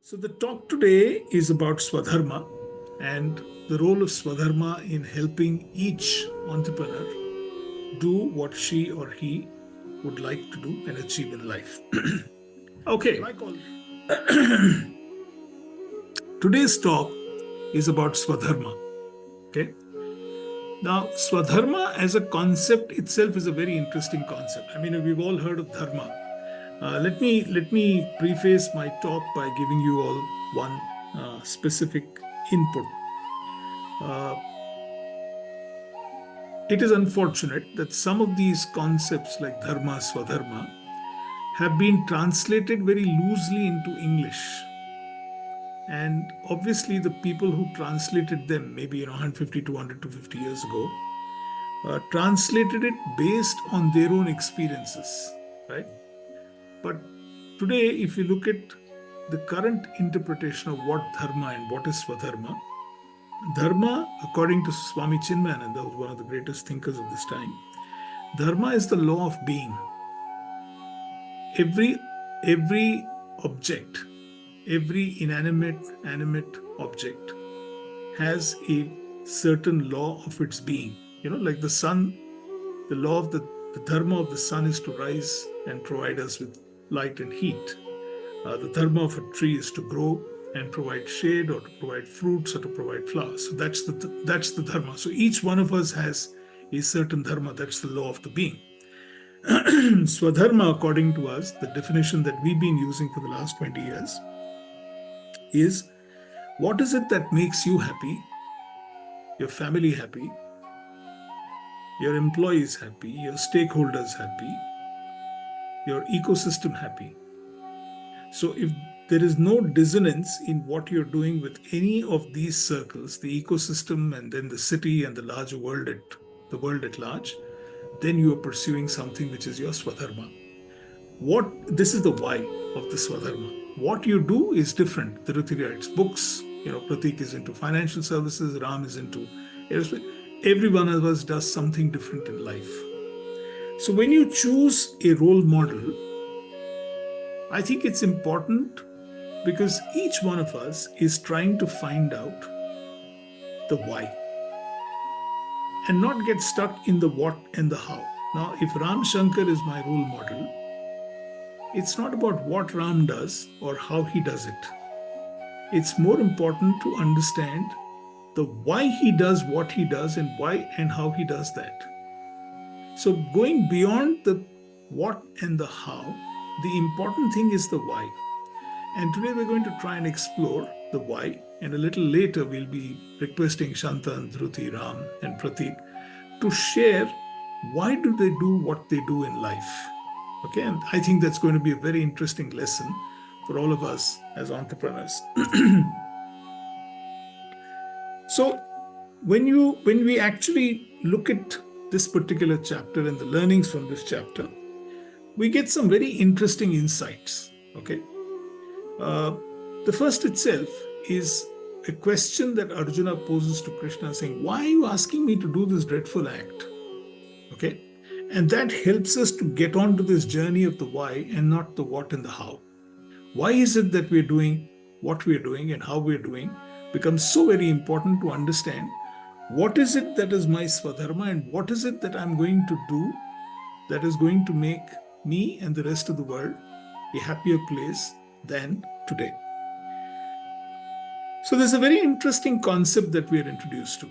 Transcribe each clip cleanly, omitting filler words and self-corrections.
So, the talk today is about Swadharma and the role of Swadharma in helping each entrepreneur do what she or he would like to do and achieve in life. Okay, today's talk is about Swadharma. Okay, now Swadharma as a concept itself is a very interesting concept. I mean, we've all heard of dharma. Let me preface my talk by giving you all one specific input. Uh, it is unfortunate that some of these concepts like dharma, swadharma, have been translated very loosely into English. And obviously, the people who translated them, maybe 150, 200, 250 years ago, translated it based on their own experiences, right? But today, if you look at the current interpretation of what dharma and what is swadharma, dharma, according to Swami Chinmayananda, who was one of the greatest thinkers of this time, dharma is the law of being. Every object, every animate object has a certain law of its being. Like the sun, the law of the dharma of the sun is to rise and provide us with light and heat. The dharma of a tree is to grow and provide shade, or to provide fruits, or to provide flowers. So that's the dharma. So each one of us has a certain dharma. That's the law of the being. Swadharma, according to us, the definition that we've been using for the last 20 years, is what is it that makes you happy, your family happy, your employees happy, your stakeholders happy, your ecosystem happy. So if there is no dissonance in what you're doing with any of these circles, the ecosystem and then the city and the larger world at large, then you are pursuing something which is your swadharma. This is the why of the swadharma. What you do is different. Dhiruti writes books, Pratik is into financial services, Ram is into aerospace. Every one of us does something different in life. So when you choose a role model, I think it's important because each one of us is trying to find out the why and not get stuck in the what and the how. Now, if Ram Shankar is my role model, it's not about what Ram does or how he does it. It's more important to understand the why he does what he does and why and how he does that. So going beyond the what and the how, the important thing is the why. And today we're going to try and explore the why. And a little later, we'll be requesting Shantan, Dhruti, Ram, and Pratik to share why do they do what they do in life. Okay, and I think that's going to be a very interesting lesson for all of us as entrepreneurs. So when we actually look at this particular chapter and the learnings from this chapter, we get some very interesting insights. Okay. The first itself is a question that Arjuna poses to Krishna, saying, why are you asking me to do this dreadful act? Okay. And that helps us to get onto this journey of the why and not the what and the how. Why is it that we're doing what we're doing and how we're doing becomes so very important to understand what is it that is my swadharma and what is it that I'm going to do that is going to make me and the rest of the world a happier place than today. So there's a very interesting concept that we are introduced to.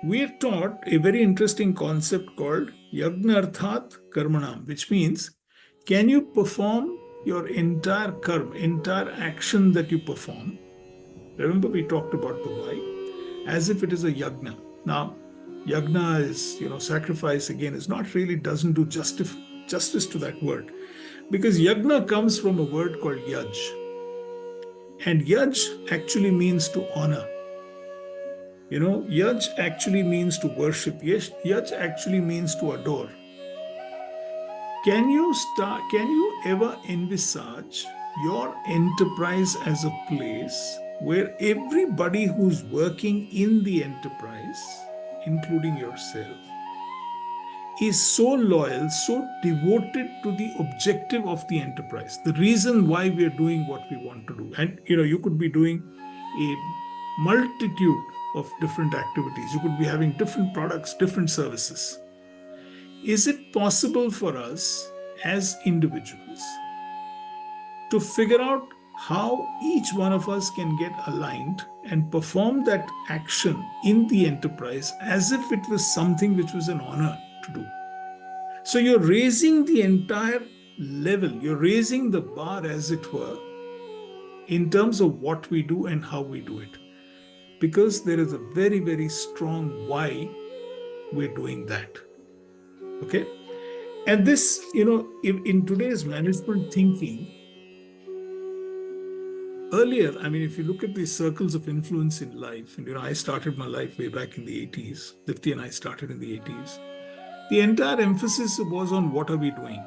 We are taught a very interesting concept called Yagnarthat Karmanam, which means, can you perform your entire karma, entire action that you perform? Remember, we talked about the why, as if it is a yagna. Now, yagna is, sacrifice again, doesn't do justice to that word. Because yagna comes from a word called yaj. And yaj actually means to honor. Yaj actually means to worship. Yaj actually means to adore. Can you ever envisage your enterprise as a place where everybody who's working in the enterprise, including yourself, is so loyal, so devoted to the objective of the enterprise, the reason why we are doing what we want to do. And you could be doing a multitude of different activities. You could be having different products, different services. Is it possible for us as individuals to figure out how each one of us can get aligned and perform that action in the enterprise as if it was something which was an honor to do? So you're raising the entire level, you're raising the bar, as it were, in terms of what we do and how we do it. Because there is a very, very strong why we're doing that. Okay? And this, in today's management thinking, earlier, if you look at the circles of influence in life, and I started my life way back in the 80s, Dipti and I started in the 80s, the entire emphasis was on what are we doing?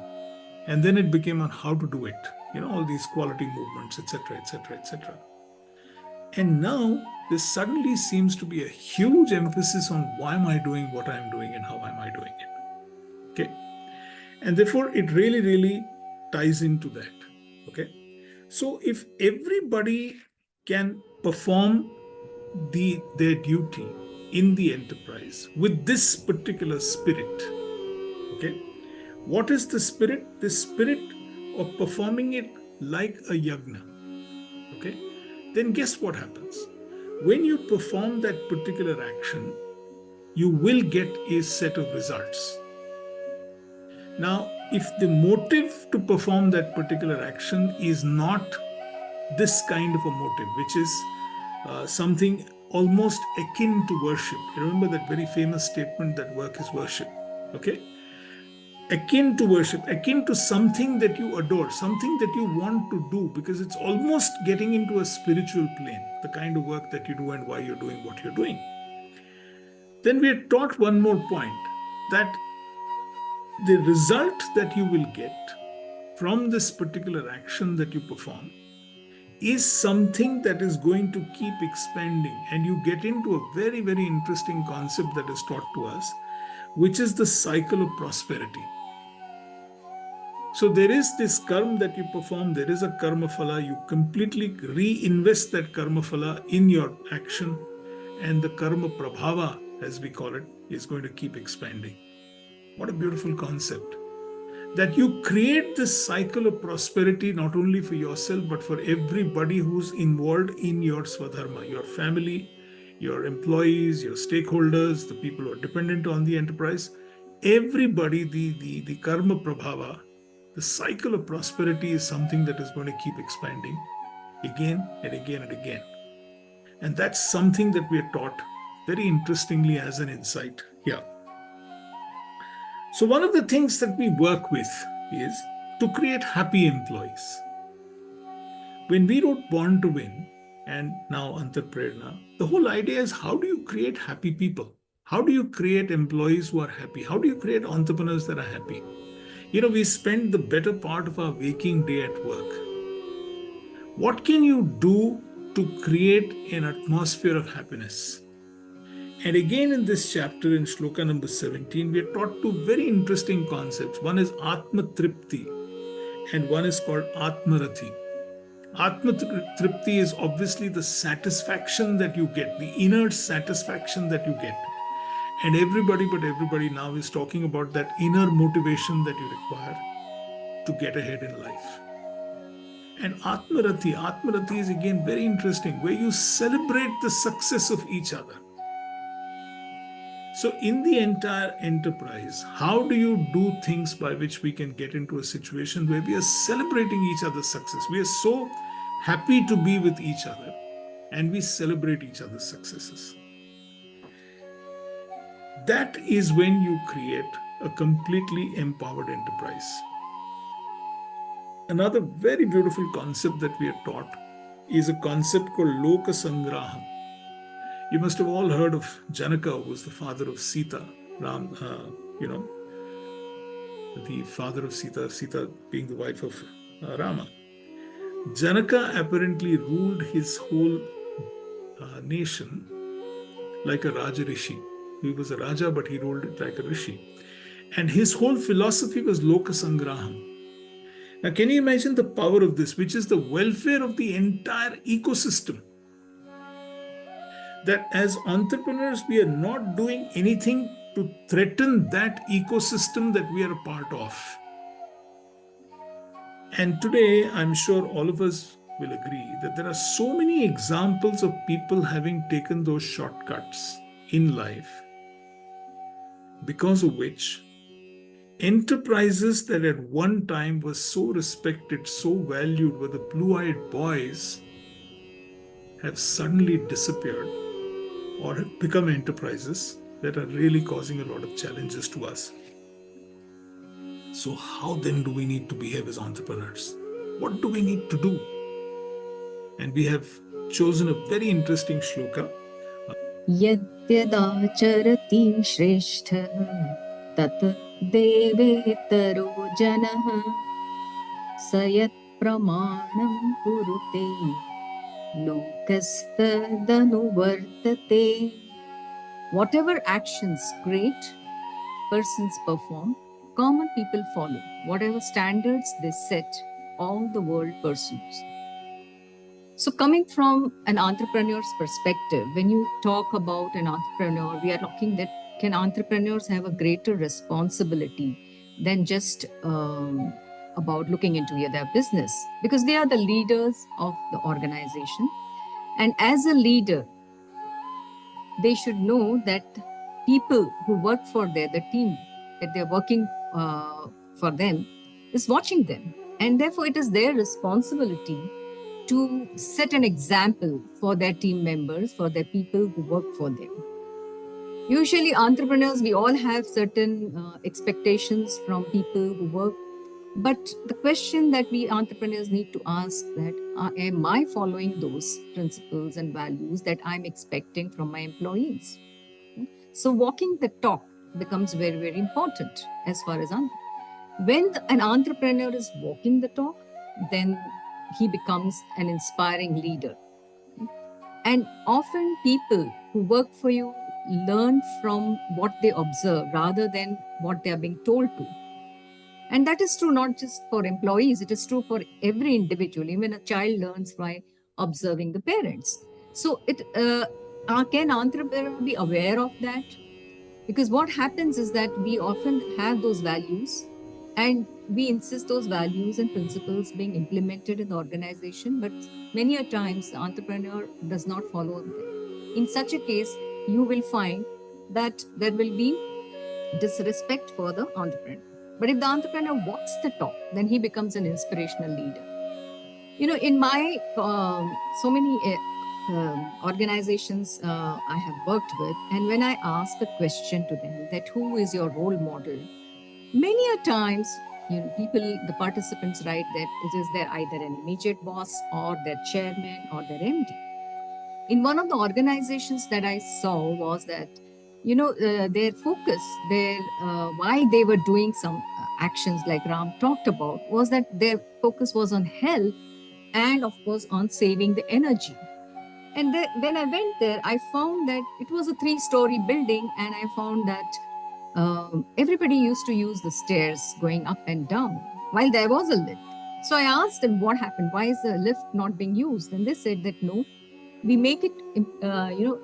And then it became on how to do it. All these quality movements, etc., etc., etc. And now there suddenly seems to be a huge emphasis on why am I doing what I'm doing and how am I doing it. Okay? And therefore, it really, really ties into that. Okay? So if everybody can perform their duty in the enterprise with this particular spirit, okay, what is the spirit? The spirit of performing it like a yagna. Okay, then guess what happens? When you perform that particular action, you will get a set of results. Now, if the motive to perform that particular action is not this kind of a motive, which is something almost akin to worship. Remember that very famous statement that work is worship. Okay? Akin to worship, akin to something that you adore, something that you want to do, because it's almost getting into a spiritual plane, the kind of work that you do and why you're doing what you're doing. Then we are taught one more point, that the result that you will get from this particular action that you perform is something that is going to keep expanding. And you get into a very, very interesting concept that is taught to us, which is the cycle of prosperity. So there is this karma that you perform, there is a karma phala, you completely reinvest that karma phala in your action, and the karma prabhava, as we call it, is going to keep expanding. What a beautiful concept. That you create this cycle of prosperity not only for yourself, but for everybody who's involved in your swadharma, your family, your employees, your stakeholders, the people who are dependent on the enterprise. Everybody, the karma prabhava, the cycle of prosperity is something that is going to keep expanding again and again and again. And that's something that we are taught very interestingly as an insight here. So one of the things that we work with is to create happy employees. When we wrote Born to Win and now Antarprerna, the whole idea is how do you create happy people? How do you create employees who are happy? How do you create entrepreneurs that are happy? We spend the better part of our waking day at work. What can you do to create an atmosphere of happiness? And again in this chapter, in shloka number 17, we are taught two very interesting concepts. One is Atma Tripti and one is called Atma Rathi. Atma Tripti is obviously the satisfaction that you get, the inner satisfaction that you get. And everybody now is talking about that inner motivation that you require to get ahead in life. And Atmarathi is again very interesting, where you celebrate the success of each other. So in the entire enterprise, how do you do things by which we can get into a situation where we are celebrating each other's success? We are so happy to be with each other and we celebrate each other's successes. That is when you create a completely empowered enterprise. Another very beautiful concept that we are taught is a concept called Loka Sangraham. You must have all heard of Janaka, who was the father of Sita, the father of Sita, Sita being the wife of Rama. Janaka apparently ruled his whole nation like a Raja Rishi. He was a Raja, but he ruled it like a Rishi. And his whole philosophy was Loka Sangraham. Now, can you imagine the power of this, which is the welfare of the entire ecosystem? That as entrepreneurs, we are not doing anything to threaten that ecosystem that we are a part of. And today, I'm sure all of us will agree that there are so many examples of people having taken those shortcuts in life, because of which enterprises that at one time were so respected, so valued, were the blue-eyed boys, have suddenly disappeared or have become enterprises that are really causing a lot of challenges to us. So how then do we need to behave as entrepreneurs? What do we need to do? And we have chosen a very interesting shloka. यद्यदाचरति श्रेष्ठः तत् देवेतरो जनः स यत्प्रमाणं कुरुते लोकस्तदनुवर्तते. Whatever actions great persons perform, common people follow. Whatever standards they set, all the world pursues. So, coming from an entrepreneur's perspective, when you talk about an entrepreneur, we are talking that can entrepreneurs have a greater responsibility than just about looking into their business, because they are the leaders of the organization. And as a leader, they should know that people who work for the team that they're working for them is watching them. And therefore, it is their responsibility to set an example for their team members, for their people who work for them. Usually, entrepreneurs, we all have certain expectations from people who work. But the question that we entrepreneurs need to ask that, am I following those principles and values that I'm expecting from my employees? So walking the talk becomes very, very important as far as when an entrepreneur is walking the talk, then he becomes an inspiring leader. And often people who work for you learn from what they observe rather than what they are being told to. And that is true not just for employees, it is true for every individual. Even a child learns by observing the parents. So can entrepreneur be aware of that? Because what happens is that we often have those values and we insist those values and principles being implemented in the organization, but many a times the entrepreneur does not follow them. In such a case, you will find that there will be disrespect for the entrepreneur. But if the entrepreneur walks the talk, then he becomes an inspirational leader. You know, in my so many organizations I have worked with, and when I ask a question to them that who is your role model, many a times, people, the participants write that it is their either an immediate boss or their chairman or their MD. In one of the organizations that I saw was that, their focus, why they were doing some actions like Ram talked about, was that their focus was on health and of course on saving the energy. And when I went there, I found that it was a 3-story building, and I found that everybody used to use the stairs going up and down while there was a lift. So I asked them what happened, why is the lift not being used? And they said that no, we make it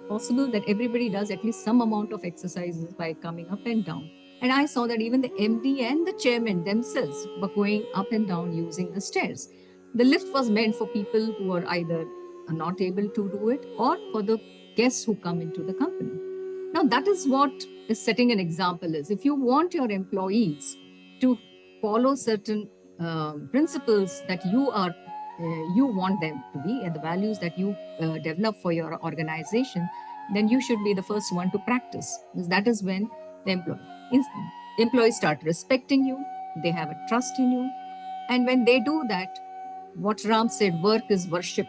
possible that everybody does at least some amount of exercises by coming up and down. And I saw that even the MD and the chairman themselves were going up and down using the stairs. The lift was meant for people who are either not able to do it or for the guests who come into the company. Now, that is what is setting an example is. If you want your employees to follow certain principles that you want them to be, and the values that you develop for your organization, then you should be the first one to practice. Because that is when the employees start respecting you, they have a trust in you. And when they do that, what Ram said, work is worship,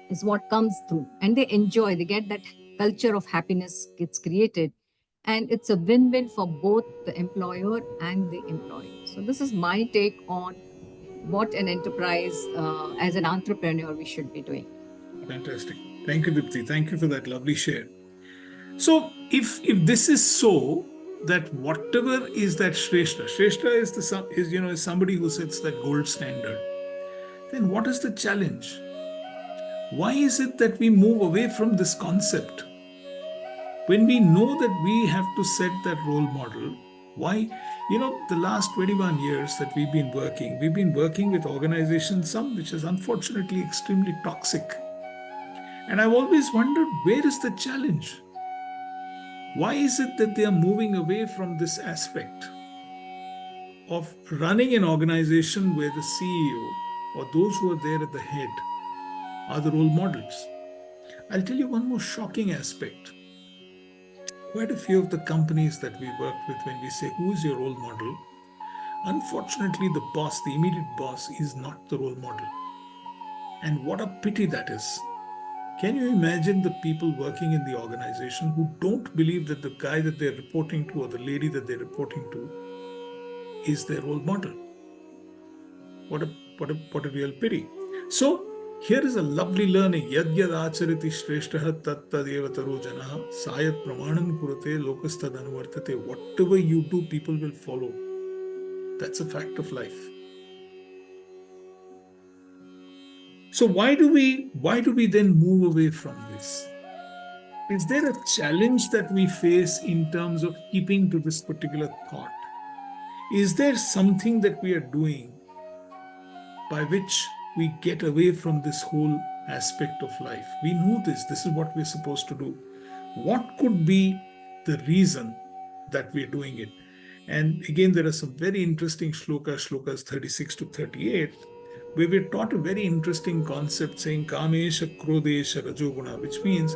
is what comes through. And they enjoy, they get that culture of happiness gets created. And it's a win-win for both the employer and the employee. So this is my take on what an enterprise, as an entrepreneur, we should be doing. Fantastic. Thank you, Dipti. Thank you for that lovely share. So if this is so, that whatever is that Shrestha is is somebody who sets that gold standard. Then what is the challenge? Why is it that we move away from this concept? When we know that we have to set that role model, why? The last 21 years that we've been working with organizations, some which is unfortunately extremely toxic. And I've always wondered, where is the challenge? Why is it that they are moving away from this aspect of running an organization where the CEO or those who are there at the head are the role models? I'll tell you one more shocking aspect. Quite a few of the companies that we work with, when we say, who is your role model? Unfortunately, the boss, the immediate boss, is not the role model. And what a pity that is. Can you imagine the people working in the organization who don't believe that the guy that they're reporting to or the lady that they're reporting to is their role model? What a real pity. So here is a lovely learning. Yad yad achariti shreshtaha tat tadeva taro janaha sayat pramanam kurate lokastad anuvartate. Whatever you do, people will follow. That's a fact of life. So why do we then move away from this? Is there a challenge that we face in terms of keeping to this particular thought? Is there something that we are doing by which we get away from this whole aspect of life? We know this is what we're supposed to do. What could be the reason that we're doing it? And again, there are some very interesting shlokas 36 to 38, where we're taught a very interesting concept saying Kamesha Krodesha Rajoguna, which means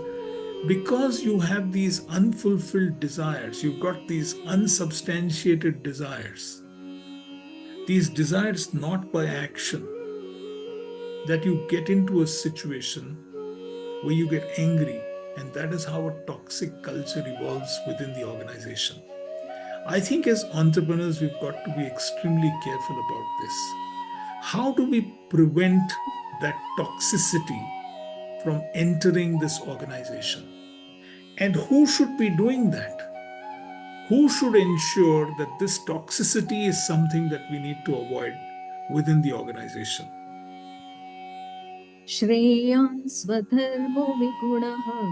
because you have these unfulfilled desires, you've got these unsubstantiated desires, these desires not by action, that you get into a situation where you get angry, and that is how a toxic culture evolves within the organization. I think as entrepreneurs, we've got to be extremely careful about this. How do we prevent that toxicity from entering this organization? And who should be doing that? Who should ensure that this toxicity is something that we need to avoid within the organization? Shreyan swadharmo vigunaha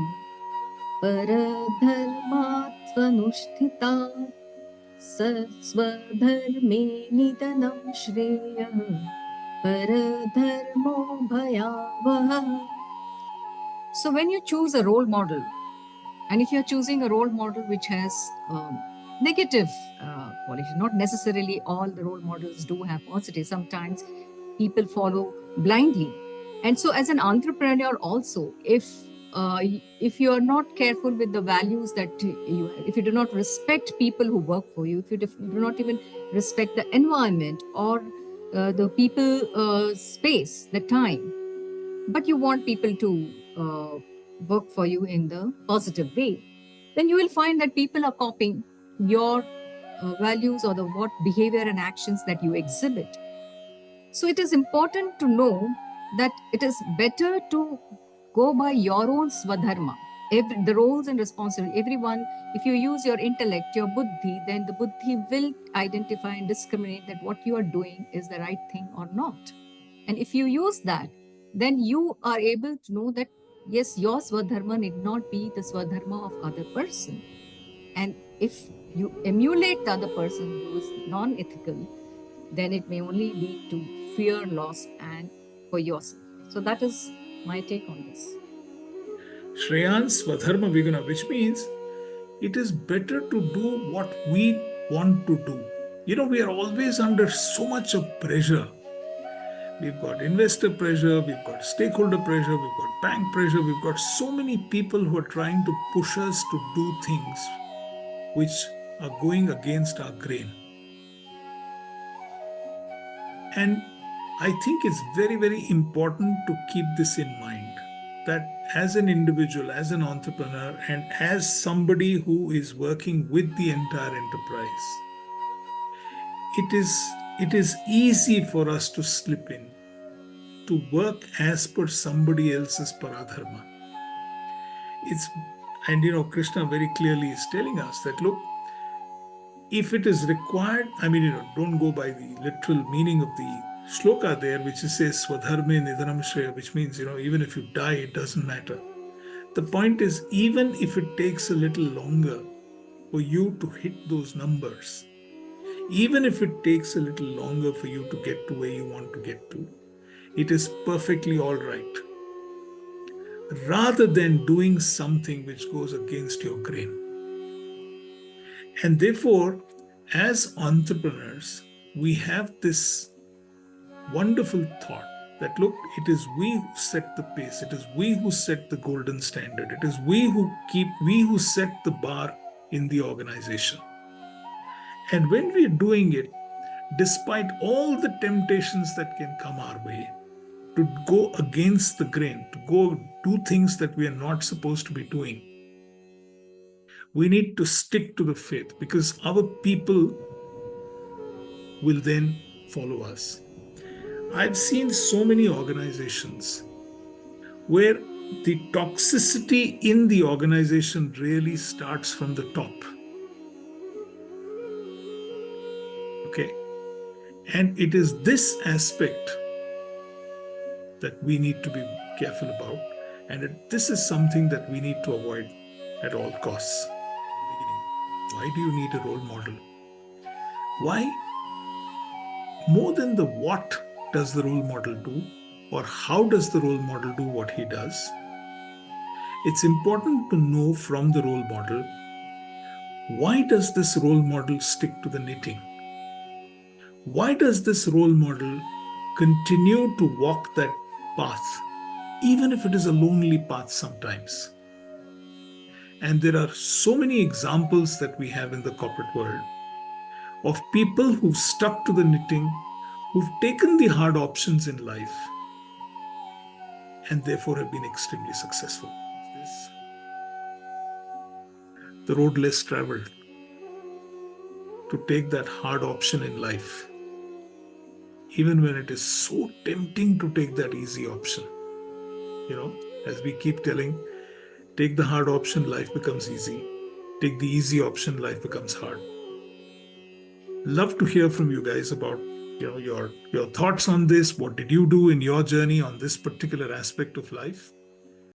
paradharmatvanusthita saswadharme nidanam shreyah paradharmo bhayavaha. So when you choose a role model, and if you're choosing a role model which has negative qualities, not necessarily all the role models do have positive. Sometimes people follow blindly. And so as an entrepreneur also, if you are not careful with the values that you have, if you do not respect people who work for you, if you do not even respect the environment or the people space, the time, but you want people to work for you in the positive way, then you will find that people are copying your values or the what behavior and actions that you exhibit. So it is important to know that it is better to go by your own swadharma. The roles and responsibility, everyone, if you use your intellect, your buddhi, then the buddhi will identify and discriminate that what you are doing is the right thing or not. And if you use that, then you are able to know that yes, your swadharma need not be the swadharma of other person. And if you emulate the other person who is non-ethical, then it may only lead to fear, loss, and for yourself. So that is my take on this. Shreyan Swadharma Viguna, which means it is better to do what we want to do. We are always under so much of pressure. We've got investor pressure, we've got stakeholder pressure, we've got bank pressure, we've got so many people who are trying to push us to do things which are going against our grain. And I think it's very, very important to keep this in mind, that as an individual, as an entrepreneur, and as somebody who is working with the entire enterprise, it is easy for us to slip in, to work as per somebody else's paradharma. And Krishna very clearly is telling us that, look, If it is required, don't go by the literal meaning of the shloka there, which says Swadharme Nidhanam Shreya, which means, even if you die, it doesn't matter. The point is, even if it takes a little longer for you to hit those numbers, even if it takes a little longer for you to get to where you want to get to, it is perfectly all right. Rather than doing something which goes against your grain. And therefore, as entrepreneurs, we have this wonderful thought that look, it is we who set the pace, it is we who set the golden standard, it is we who set the bar in the organization. And when we're doing it, despite all the temptations that can come our way, to go against the grain, to go do things that we are not supposed to be doing, we need to stick to the faith, because our people will then follow us. I've seen so many organizations where the toxicity in the organization really starts from the top. Okay. And it is this aspect that we need to be careful about. And this is something that we need to avoid at all costs. Why do you need a role model? Why? More than the what does the role model do, or how does the role model do what he does, it's important to know from the role model, why does this role model stick to the knitting? Why does this role model continue to walk that path, even if it is a lonely path sometimes? And there are so many examples that we have in the corporate world of people who've stuck to the knitting, who've taken the hard options in life, and therefore have been extremely successful. The road less traveled, to take that hard option in life, even when it is so tempting to take that easy option. As we keep telling, take the hard option, life becomes easy. Take the easy option, life becomes hard. Love to hear from you guys about your thoughts on this. What did you do in your journey on this particular aspect of life?